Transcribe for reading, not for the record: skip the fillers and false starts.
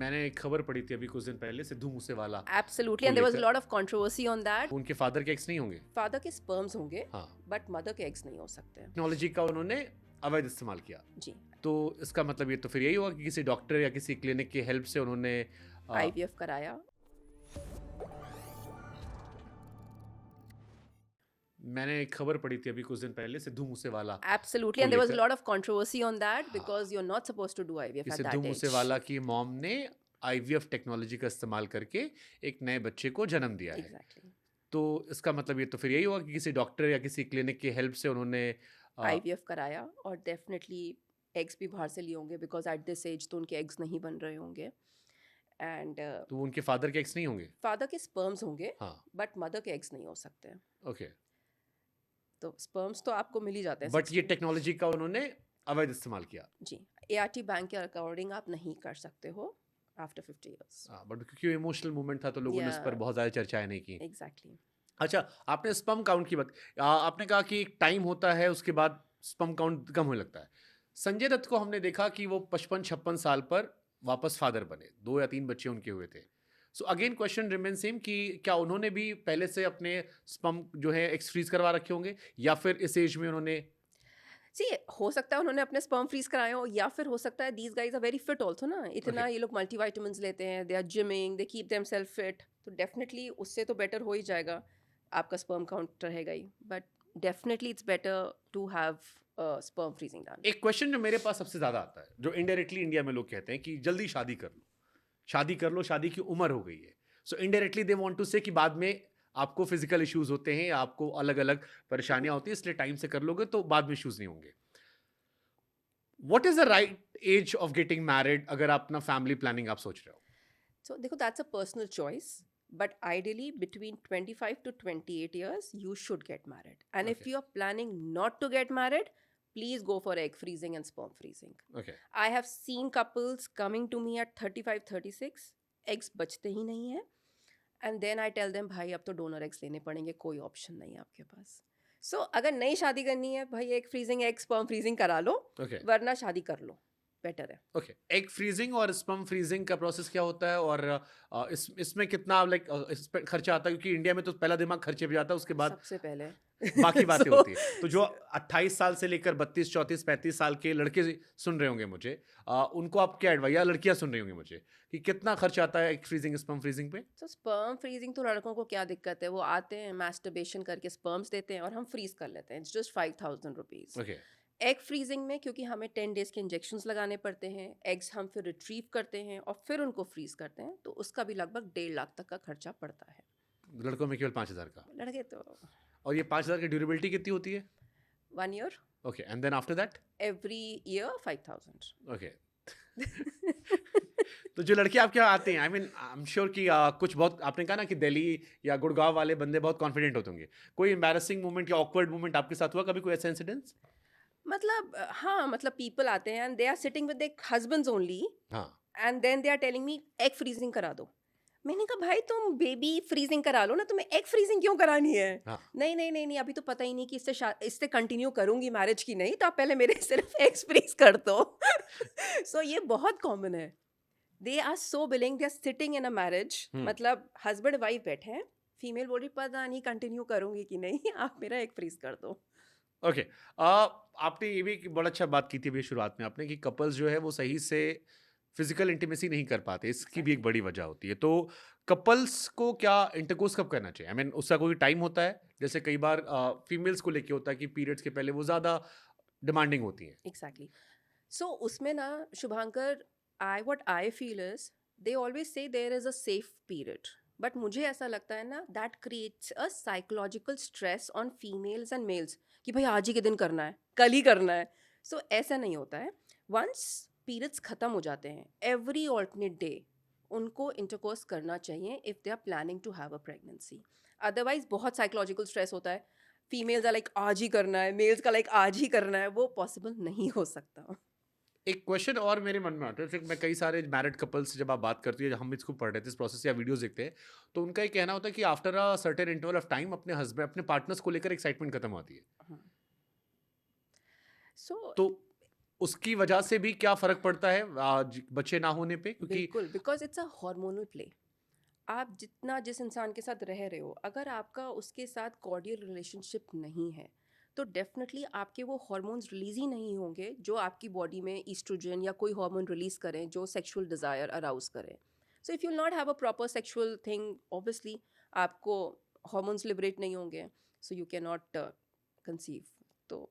मैंने एक खबर पढ़ी थी अभी कुछ दिन पहले, सिद्धू मूसेवाला Absolutely, को and there was a लेकर। lot of controversy on that. उनके फादर के एक्स नहीं होंगे? फादर के स्पर्म्स होंगे हाँ। बट मदर के एग्स नहीं हो सकते. टेक्नोलॉजी का उन्होंने अवैध इस्तेमाल किया, जी. तो इसका मतलब ये तो फिर यही हुआ कि किसी डॉक्टर या किसी क्लिनिक की हेल्प से उन्होंने IVF कराया. मैंने एक खबर पढ़ी थी अभी कुछ दिन पहले, सिद्धू मूसेवाला Absolutely, को and there was a लेकर। lot of controversy on that हाँ। because you're not supposed to do IVF कि at Sidhu that age. Moosewala की मॉम ने आईवीएफ टेक्नोलॉजी का इस्तेमाल करके एक नए बच्चे को जन्म दिया है। Exactly. तो इसका मतलब ये तो फिर यही हुआ कि किसी डॉक्टर या किसी क्लिनिक की हेल्प से उन्होंने IVF कराया और डेफिनेटली एग्स भी बाहर से लिए होंगे बिकॉज एट दिस एज तो उनके एग्स नहीं बन रहे होंगे. एंड तो उनके फादर के एक्स नहीं होंगे? फादर के स्पर्म्स होंगे हाँ। बट मदर के एग्स नहीं हो सकते. ओके, तो स्पर्म्स तो आपको मिल ही जाते हैं. बट ये टेक्नोलॉजी का उन्होंने अवैध इस्तेमाल किया। जी. ART बैंक के अकॉर्डिंग आप नहीं कर सकते हो आफ्टर 50 years. बट क्योंकि इमोशनल मूवमेंट था तो लोगों ने इस पर Yeah. बहुत ज़्यादा चर्चाएं नहीं की। एग्जैक्टली. अच्छा, आपने स्पर्म काउंट की बात, आपने कहा कि एक टाइम होता है उसके बाद स्पर्म काउंट कम होने लगता है। संजय दत्त को हमने देखा कि वो 55-56 साल पर वापस फादर बने, 2 या 3 बच्चे उनके हुए थे। So again question remain same कि क्या उन्होंने भी पहले से अपने स्पर्म जो है एक्स फ्रीज करवा रखे होंगे, या फिर इस एज में उन्होंने सी हो सकता है उन्होंने अपने स्पर्म फ्रीज कराए हो या फिर हो सकता है these guys are very fit also ना. इतना Okay. ये लोग मल्टीविटामिन्स लेते हैं, they are gymming, they keep themselves fit, तो डेफिनेटली उससे तो बेटर हो ही जाएगा. आपका स्पर्म काउंट रहेगा ही, but definitely it's better to have sperm freezing done. एक क्वेश्चन जो मेरे पास सबसे ज्यादा आता है, जो इनडायरेक्टली इंडिया में लोग कहते हैं कि जल्दी शादी कर लो, शादी कर लो, शादी की उम्र हो गई है। So indirectly they want to say कि बाद में आपको फिजिकल इश्यूज होते हैं, आपको अलग अलग परेशानियां होती हैं, इसलिए टाइम से कर लोगे तो बाद में इश्यूज नहीं होंगे। What is the right age of getting married अगर आप अपना फैमिली प्लानिंग आप सोच रहे हो? So देखो that's a personal choice, but ideally between 25 to 28 years you should get married. And if Okay. you are planning not to get married, please go for egg freezing and sperm freezing. Okay. I have seen couples coming to me at 35 36, eggs बचते ही नहीं है, and then I tell them भाई अब तो donor eggs लेने पड़ेंगे, कोई option नहीं है आपके पास. So अगर नई शादी करनी है भाई egg freezing egg sperm freezing करा लो, Okay. वरना शादी कर लो, बेटर है. ओके, एग फ्रीजिंग और स्पर्म फ्रीजिंग का प्रोसेस क्या होता है, और इसमें कितना लाइक इस पे खर्चा आता है? क्योंकि इंडिया में तो पहला दिमाग खर्चे पे जाता है, उसके बाद सबसे पहले बाकी बातें So- होती है। तो जो 28 साल से लेकर 32, 34, 35 साल के लड़के सुन रहे होंगे मुझे, उनको आप क्या एडवाइस, या लड़कियां सुन रही होंगी मुझे, कि कितना खर्च आता है एग फ्रीजिंग स्पर्म फ्रीजिंग पे? तो स्पर्म फ्रीजिंग तो लड़कों को क्या दिक्कत है, वो आते हैं मैस्टरबेशन करके स्पर्म्स देते हैं और हम फ्रीज कर लेते हैं. It's just 5,000 rupees. Okay, egg freezing में क्योंकि हमें 10 डेज के इंजेक्शंस लगाने पड़ते हैं, एग्स हम फिर रिट्रीव करते हैं और फिर उनको फ्रीज करते हैं, तो उसका भी लगभग 1.5 लाख तक का खर्चा पड़ता है. लड़कों में केवल 5,000 का, लड़के तो और ये 5,000 की ड्यूरेबिलिटी कितनी होती है? 1 year, okay, and then after that? every year 5,000. Okay. तो जो लड़के आपके यहाँ आते हैं, I mean I am sure कि कुछ बहुत, आपने कहा ना कि दिल्ली या गुड़गांव वाले बंदे बहुत कॉन्फिडेंट होते होंगे, कोई एम्बैरेसिंग मोमेंट या ऑकवर्ड मोमेंट आपके साथ हुआ कभी, कोई ऐसा इंसिडेंस? मतलब हाँ, मतलब पीपल आते हैं and they are sitting with their husbands only हाँ। And then they are telling me egg freezing करा दो. मैंने कहा भाई तुम बेबी फ्रीजिंग करा लो ना, तुम्हें एग फ्रीजिंग क्यों करानी है? हाँ। नहीं नहीं नहीं नहीं, अभी तो पता ही नहीं कि इससे कंटिन्यू करूंगी मैरिज की नहीं, तो आप पहले मेरे सिर्फ एग्स फ्रीज कर दो. सो ये बहुत कॉमन है. They are so billing, they are sitting in a marriage, मतलब हस्बैंड वाइफ बैठे हैं, फीमेल बोल रही पता नहीं कंटिन्यू करूंगी कि नहीं, आप मेरा एग फ्रीज कर दो. ओके, आपने ये भी बड़ा अच्छा बात की थी अभी शुरुआत में आपने, कि कपल्स जो है वो सही से फिजिकल इंटीमेसी नहीं कर पाते, इसकी भी एक बड़ी वजह होती है। तो कपल्स को क्या इंटरकोर्स कब करना चाहिए? आई मीन उसका कोई टाइम होता है? जैसे कई बार फीमेल्स को लेके होता है कि पीरियड्स के पहले वो ज़्यादा डिमांडिंग होती हैं। एग्जैक्टली. सो उसमें ना Shubhankar, what I feel is they always say there is a safe period, but मुझे ऐसा लगता है ना that creates a psychological stress on females and males कि भाई आज ही के दिन करना है, कल ही करना है. So ऐसा नहीं होता है. Once periods खत्म हो जाते हैं, every alternate day उनको intercourse करना चाहिए if they are planning to have a pregnancy. Otherwise बहुत psychological stress होता है. Females are like आज ही करना है, males का like आज ही करना है, वो possible नहीं हो सकता. एक क्वेश्चन और मेरे मन में आता है, फिर मैं कई सारे मैरिड कपल्स से जब आप बात करती है, हम इसको पढ़ रहे थे इस प्रोसेस या वीडियोस देखते हैं, तो उनका ये कहना होता है कि after a certain interval of time अपने हस्बैंड, अपने पार्टनर्स को लेकर एक्साइटमेंट खत्म होती है. So तो उसकी वजह से भी क्या फ़र्क पड़ता है बच्चे ना होने पे? क्योंकि बिल्कुल, because it's a hormonal play. आप जितना जिस इंसान के साथ रह रहे हो, अगर आपका उसके साथ कॉर्डियल रिलेशनशिप नहीं है, तो डेफ़िनेटली आपके वो हॉर्मोन्स रिलीज़ ही नहीं होंगे, जो आपकी बॉडी में ईस्ट्रोजन या कोई हार्मोन रिलीज़ करें, जो सेक्सुअल डिज़ायर अराउज़ करें। So if you will not have a proper sexual thing, obviously आपको हॉर्मोन्स लिबरेट नहीं होंगे, so you can not conceive. तो